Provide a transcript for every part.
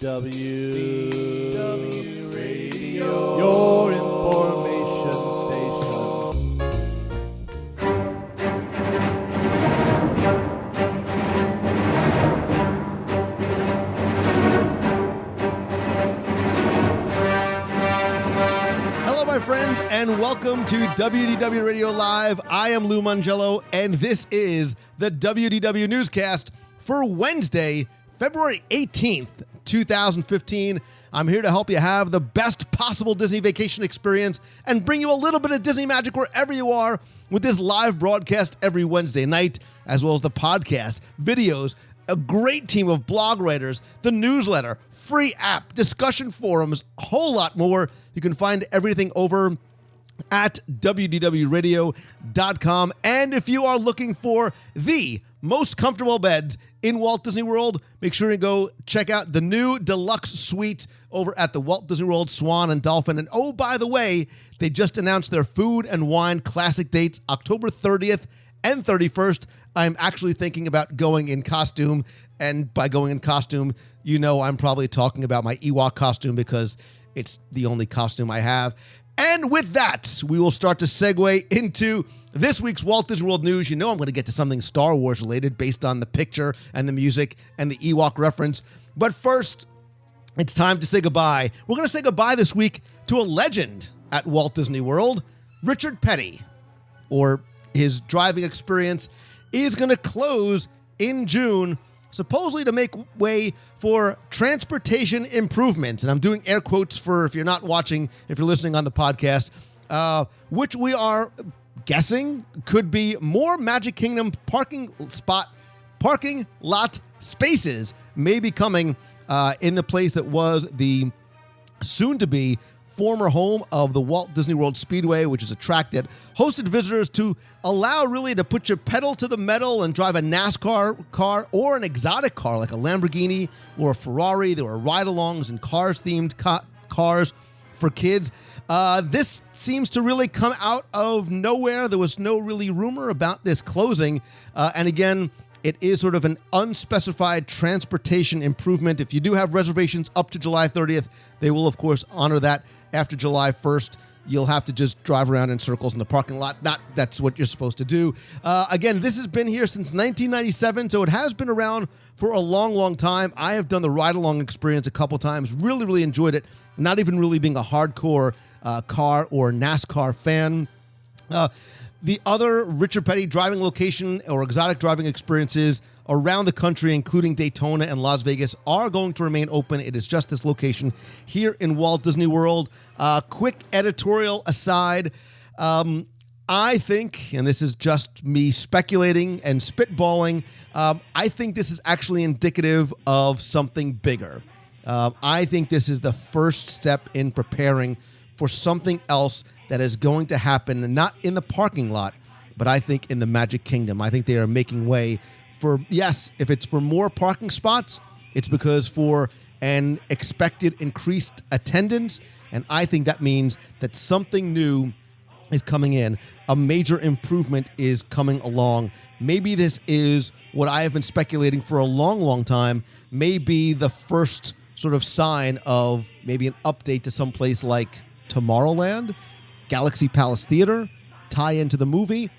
WDW Radio, your information station. Hello, my friends, and welcome to WDW Radio Live. I am Lou Mangello, and this is the WDW Newscast for Wednesday, February 18th, 2015. I'm here to help you have the best possible Disney vacation experience and bring you a little bit of Disney magic wherever you are with this live broadcast every Wednesday night, as well as the podcast, videos, a great team of blog writers, the newsletter, free app, discussion forums, a whole lot more. You can find everything over at WDWRadio.com. And if you are looking for the most comfortable beds in Walt Disney World, make sure you go check out the new deluxe suite over at the Walt Disney World Swan and Dolphin. And oh, by the way, they just announced their Food and Wine Classic dates, October 30th and 31st. I'm actually thinking about going in costume. And by going in costume, you know I'm probably talking about my Ewok costume because it's the only costume I have. And with that, we will start to segue into this week's Walt Disney World news. You know I'm going to get to something Star Wars related based on the picture and the music and the Ewok reference. But first, it's time to say goodbye. We're going to say goodbye this week to a legend at Walt Disney World. Richard Petty, or his driving experience, is going to close in June, supposedly to make way for transportation improvements. And I'm doing air quotes for if you're not watching, if you're listening on the podcast, which we are guessing could be more Magic Kingdom parking lot spaces may be coming in the place that was the soon-to-be former home of the Walt Disney World Speedway, which is a track that hosted visitors to allow really to put your pedal to the metal and drive a NASCAR car or an exotic car like a Lamborghini or a Ferrari. There were ride-alongs and cars-themed cars for kids. This seems to really come out of nowhere. There was no really rumor about this closing. And again, it is sort of an unspecified transportation improvement. If you do have reservations up to July 30th, they will, of course, honor that. After July 1st, you'll have to just drive around in circles in the parking lot. That's what you're supposed to do. Again, this has been here since 1997, so it has been around for a long, long time. I have done the ride-along experience a couple times. Really, really enjoyed it. Not even really being a hardcore car or NASCAR fan. The other Richard Petty driving location or exotic driving experiences around the country, including Daytona and Las Vegas, are going to remain open. It is just this location here in Walt Disney World. Quick editorial aside, I think, and this is just me speculating and spitballing, I think this is actually indicative of something bigger. I think this is the first step in preparing for something else that is going to happen, not in the parking lot, but I think in the Magic Kingdom. I think they are making way for, yes, if it's for more parking spots, it's because for an expected increased attendance, and I think that means that something new is coming in. A major improvement is coming along. Maybe this is what I have been speculating for a long, long time, may be the first sort of sign of maybe an update to some place like Tomorrowland, Galaxy Palace Theater, tie into the movie.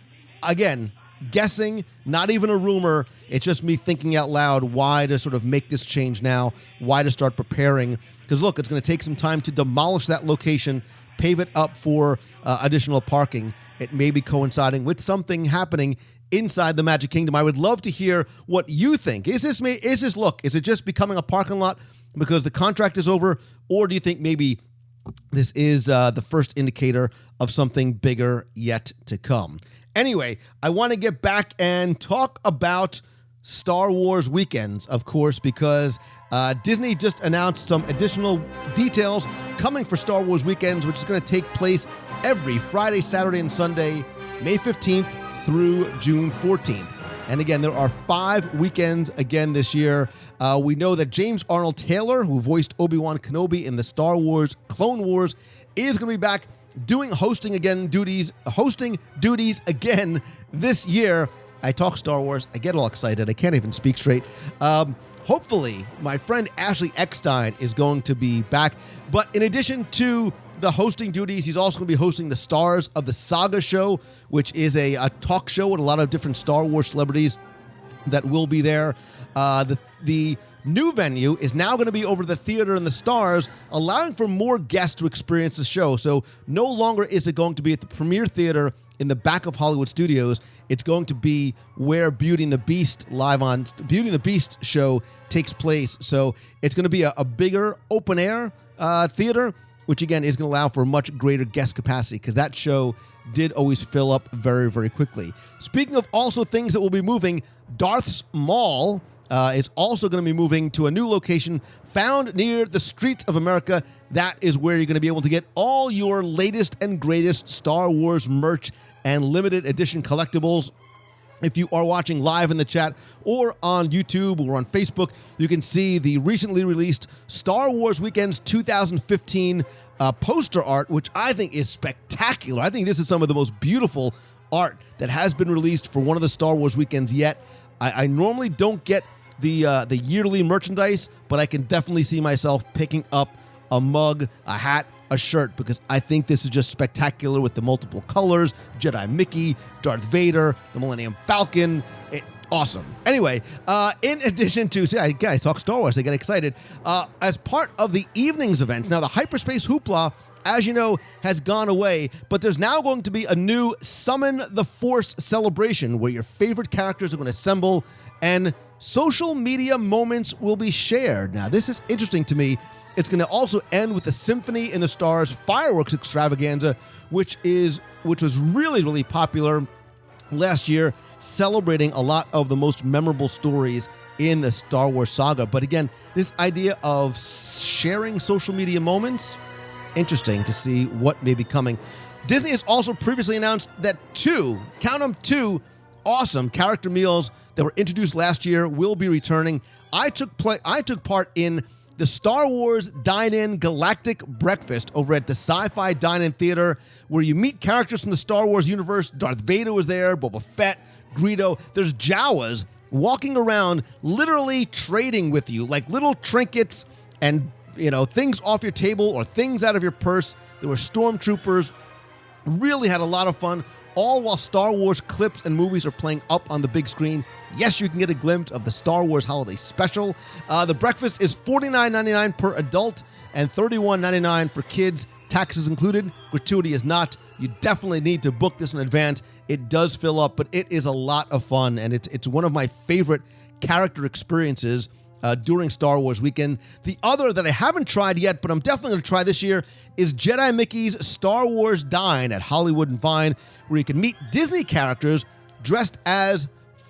Again, guessing, not even a rumor. It's just me thinking out loud why to sort of make this change now, why to start preparing. Because look, it's going to take some time to demolish that location, pave it up for additional parking. It may be coinciding with something happening inside the Magic Kingdom. I would love to hear what you think. Is it just becoming a parking lot because the contract is over? Or do you think maybe this is the first indicator of something bigger yet to come? Anyway, I want to get back and talk about Star Wars weekends, of course, because Disney just announced some additional details coming for Star Wars weekends, which is going to take place every Friday, Saturday, and Sunday, May 15th through June 14th. And again, there are 5 weekends again this year. We know that James Arnold Taylor, who voiced Obi-Wan Kenobi in the Star Wars Clone Wars, is going to be back doing hosting duties again this year. I talk Star Wars. I get all excited. I can't even speak straight. hopefully, my friend Ashley Eckstein is going to be back. But in addition to the hosting duties, he's also going to be hosting the Stars of the Saga show, which is a talk show with a lot of different Star Wars celebrities that will be there. The new venue is now going to be over the Theater in the Stars, allowing for more guests to experience the show. So no longer is it going to be at the Premier Theater in the back of Hollywood Studios. It's going to be where Beauty and the Beast show takes place. So it's going to be a bigger open air theater, which again is going to allow for much greater guest capacity, because that show did always fill up very, very quickly. Speaking of also things that will be moving, Darth's Mall is also going to be moving to a new location found near the streets of America. That is where you're going to be able to get all your latest and greatest Star Wars merch and limited edition collectibles. If you are watching live in the chat or on YouTube or on Facebook, you can see the recently released Star Wars Weekends 2015 poster art, which I think is spectacular. I think this is some of the most beautiful art that has been released for one of the Star Wars Weekends yet. I normally don't get the yearly merchandise, but I can definitely see myself picking up a mug, a hat, a shirt, because I think this is just spectacular with the multiple colors, Jedi Mickey, Darth Vader, the Millennium Falcon. Awesome. Anyway, in addition to, I talk Star Wars, I get excited. As part of the evening's events, now the Hyperspace Hoopla, as you know, has gone away, but there's now going to be a new Summon the Force celebration where your favorite characters are going to assemble and social media moments will be shared. Now, this is interesting to me. It's going to also end with the Symphony in the Stars fireworks extravaganza, which was really, really popular last year, celebrating a lot of the most memorable stories in the Star Wars saga. But again, this idea of sharing social media moments, interesting to see what may be coming. Disney has also previously announced that two awesome character meals that were introduced last year will be returning. I took part in the Star Wars Dine-In Galactic Breakfast over at the Sci-Fi Dine-In Theater, where you meet characters from the Star Wars universe. Darth Vader was there, Boba Fett, Greedo. There's Jawas walking around literally trading with you, like little trinkets and, things off your table or things out of your purse. There were stormtroopers. Really had a lot of fun, all while Star Wars clips and movies are playing up on the big screen. Yes, you can get a glimpse of the Star Wars Holiday Special. The breakfast is $49.99 per adult and $31.99 for kids, taxes included. Gratuity is not. You definitely need to book this in advance. It does fill up, but it is a lot of fun, and it's one of my favorite character experiences during Star Wars weekend. The other that I haven't tried yet, but I'm definitely going to try this year, is Jedi Mickey's Star Wars Dine at Hollywood and Vine, where you can meet Disney characters dressed as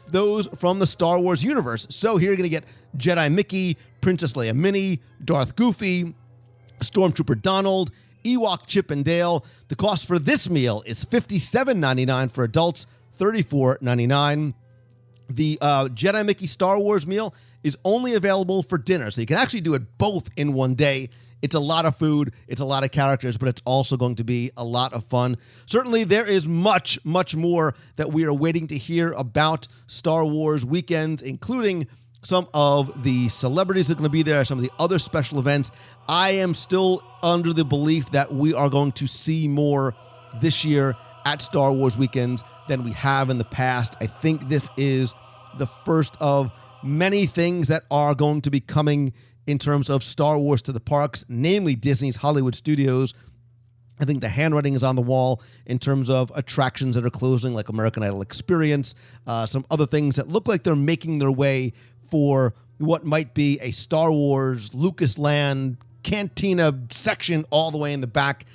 those from the Star Wars universe. So here you're going to get Jedi Mickey, Princess Leia Minnie, Darth Goofy, Stormtrooper Donald, Ewok Chip and Dale. The cost for this meal is $57.99 for adults, $34.99. The Jedi Mickey Star Wars meal is only available for dinner, so you can actually do it both in one day. It's a lot of food, it's a lot of characters, but it's also going to be a lot of fun. Certainly, there is much, much more that we are waiting to hear about Star Wars weekends, including some of the celebrities that are going to be there, some of the other special events. I am still under the belief that we are going to see more this year at Star Wars weekends than we have in the past. I think this is the first of many things that are going to be coming in terms of Star Wars to the parks, namely Disney's Hollywood Studios. I think the handwriting is on the wall in terms of attractions that are closing, like American Idol Experience, some other things that look like they're making their way for what might be a Star Wars Lucasland Cantina section all the way in the back,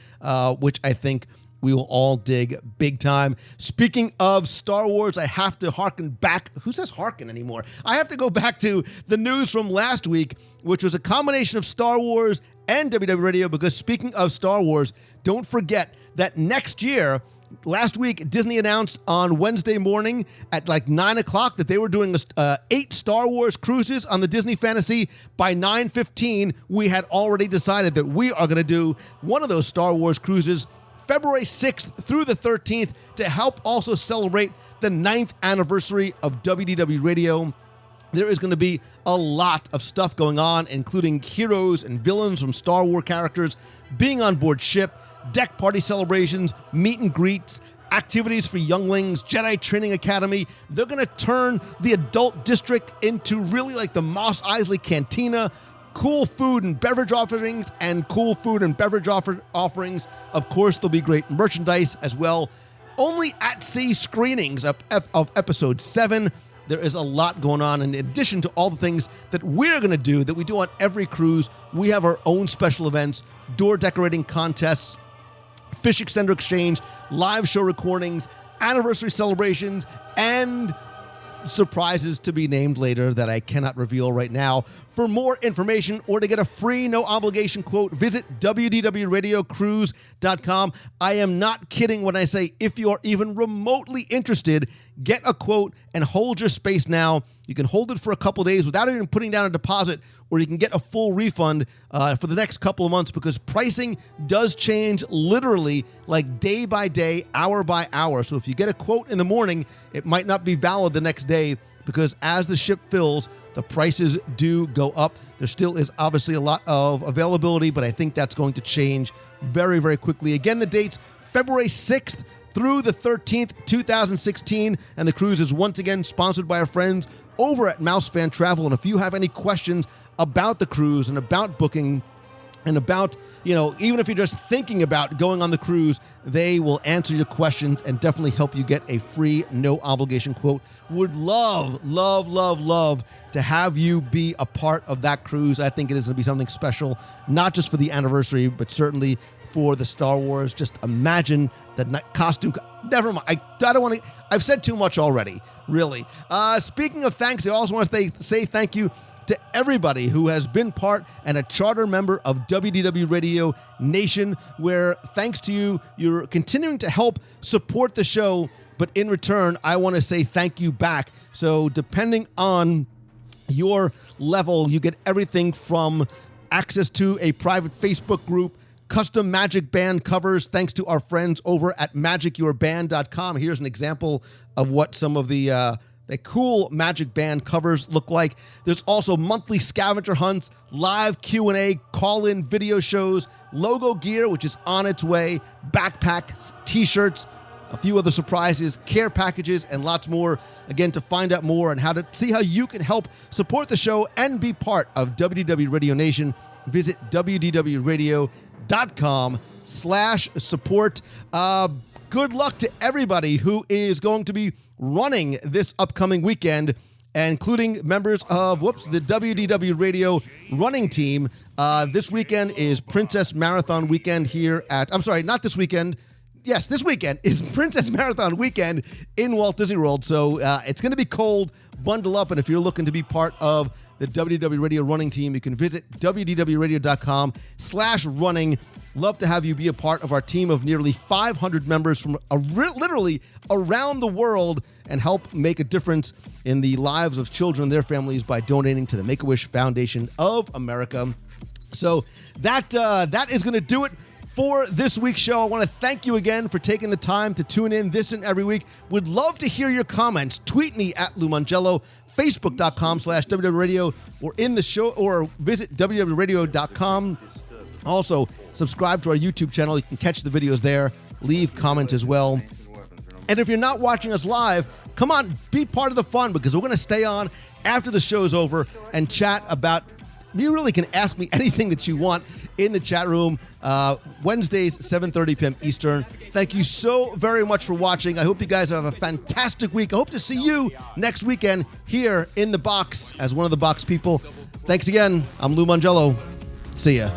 which I think we will all dig big time. Speaking of Star Wars, I have to harken back. Who says harken anymore? I have to go back to the news from last week, which was a combination of Star Wars and WDW Radio, because speaking of Star Wars, don't forget that next year, last week, Disney announced on Wednesday morning at like 9 o'clock that they were doing 8 Star Wars cruises on the Disney Fantasy. By 9:15, we had already decided that we are going to do one of those Star Wars cruises February 6th through the 13th to help also celebrate the 9th anniversary of WDW Radio. There is going to be a lot of stuff going on, including heroes and villains from Star Wars characters being on board ship, deck party celebrations, meet and greets, activities for younglings, Jedi Training Academy. They're going to turn the adult district into really like the Mos Eisley Cantina, cool food and beverage offerings, and cool food and beverage offerings. Of course, there'll be great merchandise as well. Only at sea screenings of Episode 7. There is a lot going on. In addition to all the things that we're going to do, that we do on every cruise, we have our own special events, door decorating contests, fish extender exchange, live show recordings, anniversary celebrations, and surprises to be named later that I cannot reveal right now. For more information or to get a free, no-obligation quote, visit WDWRadiocruise.com. I am not kidding when I say if you're even remotely interested, get a quote and hold your space now. You can hold it for a couple days without even putting down a deposit, or you can get a full refund for the next couple of months, because pricing does change literally like day by day, hour by hour. So if you get a quote in the morning, it might not be valid the next day, because as the ship fills, the prices do go up. There still is obviously a lot of availability, but I think that's going to change very, very quickly. Again, the dates, February 6th through the 13th, 2016, and the cruise is once again sponsored by our friends over at Mouse Fan Travel. And if you have any questions about the cruise and about booking and about, even if you're just thinking about going on the cruise, they will answer your questions and definitely help you get a free, no obligation quote. Would love, love, love, love to have you be a part of that cruise. I think it is going to be something special, not just for the anniversary, but certainly for the Star Wars. Just imagine that costume. Never mind. I don't want to. I've said too much already, really. Speaking of thanks, I also want to say thank you to everybody who has been part and a charter member of WDW Radio Nation, where thanks to you, you're continuing to help support the show, but in return, I want to say thank you back. So depending on your level, you get everything from access to a private Facebook group, custom Magic Band covers, thanks to our friends over at magicyourband.com. Here's an example of what some of the cool Magic Band covers look like. There's also monthly scavenger hunts, live Q&A, call-in video shows, logo gear, which is on its way, backpacks, t-shirts, a few other surprises, care packages, and lots more. Again, to find out more and how to see how you can help support the show and be part of WDW Radio Nation, visit wdwradio.com/support. Good luck to everybody who is going to be running this upcoming weekend, including members of the WDW Radio running team. This weekend is Princess Marathon weekend here at, I'm sorry, not this weekend. Yes, this weekend is Princess Marathon weekend in Walt Disney World. So it's going to be cold. Bundle up. And if you're looking to be part of the WDW Radio running team, you can visit wdwradio.com/running. Love to have you be a part of our team of nearly 500 members from literally around the world, and help make a difference in the lives of children and their families by donating to the Make-A-Wish Foundation of America. So that is going to do it for this week's show. I want to thank you again for taking the time to tune in this and every week. Would love to hear your comments. Tweet me at Lou Mongello, Facebook.com/WDWRadio, or in the show, or visit WDWRadio.com. Also, subscribe to our YouTube channel. You can catch the videos there. Leave comments as well. And if you're not watching us live, come on, be part of the fun, because we're going to stay on after the show's over and chat about, you really can ask me anything that you want in the chat room. Wednesdays, 7:30 p.m. Eastern. Thank you so very much for watching. I hope you guys have a fantastic week. I hope to see you next weekend here in the box as one of the box people. Thanks again. I'm Lou Mongello. See ya.